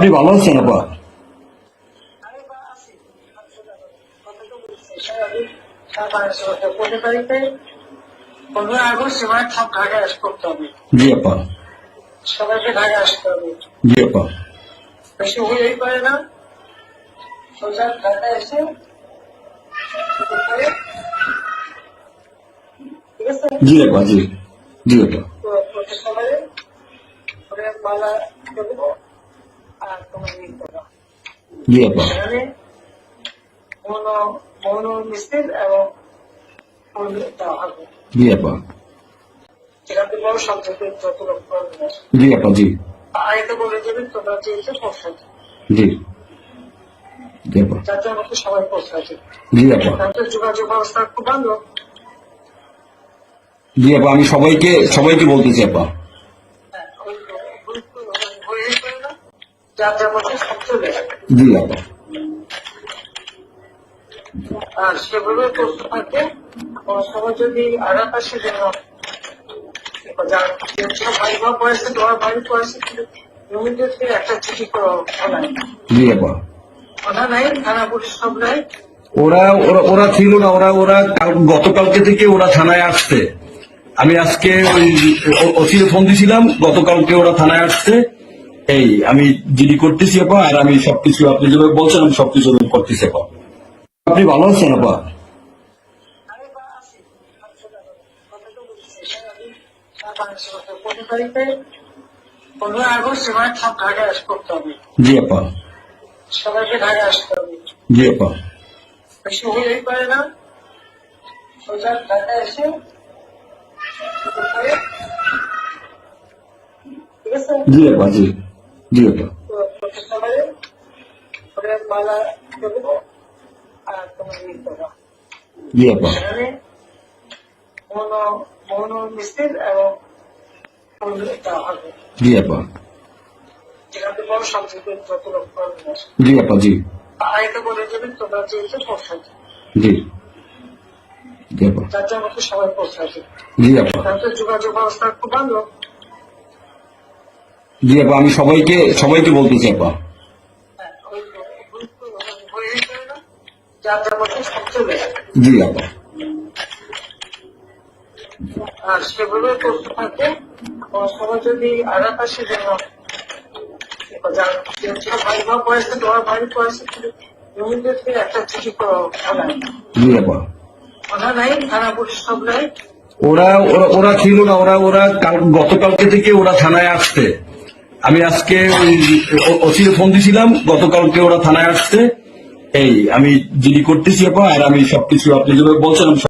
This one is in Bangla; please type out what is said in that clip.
আপনি ভালো আছেন আপা? জি আপা। সবাইকে ঢাকা আসতে হবে। জি আপা। বেশি হয়েই পারে না, সোজা ঢাকা এসে ঠিক আছে। জি আপা। জি জি আপা। প্রতি সবাই মালা দেবো আর তোমার নিয়ে দেবো। জি আপা। সেখানে মৌন মিছিল এবং দেওয়া হবে। জি আপা। সেখান থেকে বড় সংখ্যাকে যত লোক করবে। জি আপা। জি আগে বলে দেবেন তোমরা চেয়েছে পৌঁছাতে, জি জি আপা। যাতে আমাকে সবাই পৌঁছাতে। জি আপা। তাদের যোগাযোগ ব্যবস্থা খুব ভালো। জি আপা, আমি সবাইকে বলতেছি আপা। যার যার মধ্যে সব চলে যাবে। জি আপা। আর সেগুলো করতে থাকে সবাই যদি আঘাত আসে যেন ভাই বা পড়েছে তোমার ভাই পড়েছে কিন্তু ইমিডিয়েটলি একটা চিঠি নাই। জি আপা। কথা নাই, থানা পুলিশ সব নাই। ওরা ওরা ওরা ছিল না, ওরা গতকালকে থেকে ওরা থানায় আসছে। আমি আজকে ওই ওসিকে ফোন দিছিলাম, গতকালকে ওরা থানায় আসছে। এই আমি জিডি করতেছি আপা, আর আমি সবকিছু আপনি যেভাবে বলছেন আমি সবকিছু করতেছি আপা। আপনি ভালো আছেন আপা? জি আপা। সবাইকে ঢাকা আসতে হবে। জি আপা। বেশি হয়েই পারে না, সোজা ঢাকা এসে ঠিক আছে। জি আপা। জি জি আপা। প্রতি সবাই মালা দেবো আর তোমার নিয়ে দেবো। জি আপা। সেখানে মৌন মিছিল এবং দেওয়া হবে। জি আপা। যেখান থেকে বড় সংখ্যাকে যত লোক করবে। জি আপা। জি আগে বলে দেবেন তোমরা চেয়েছে পৌঁছাতে, জি জি আপা। যাতে আমাকে সবাই পৌঁছাতে। জি আপা। তাদের যোগাযোগ ব্যবস্থা খুব ভালো। জি আপা, আমি সবাইকে বলতেছি আপা। যার যার মধ্যে সব চলে যাবে। জি আপা। আর সেগুলো করতে থাকে সবাই যদি আঘাত আসে যেন ভাই বা পড়েছে তোমার ভাই পড়েছে কিন্তু ইমিডিয়েটলি একটা চিঠি নাই। জি আপা। কথা নাই, থানা পুলিশ সব নাই। ওরা ছিল না, ওরা গতকালকে থেকে ওরা থানায় আসছে। আমি আজকে ওই ওসিকে ফোন দিছিলাম, গতকালকে ওরা থানায় আসছে। এই আমি জিডি করতেছি আপা, আর আমি সবকিছু আপনি যেভাবে বলছেন আমি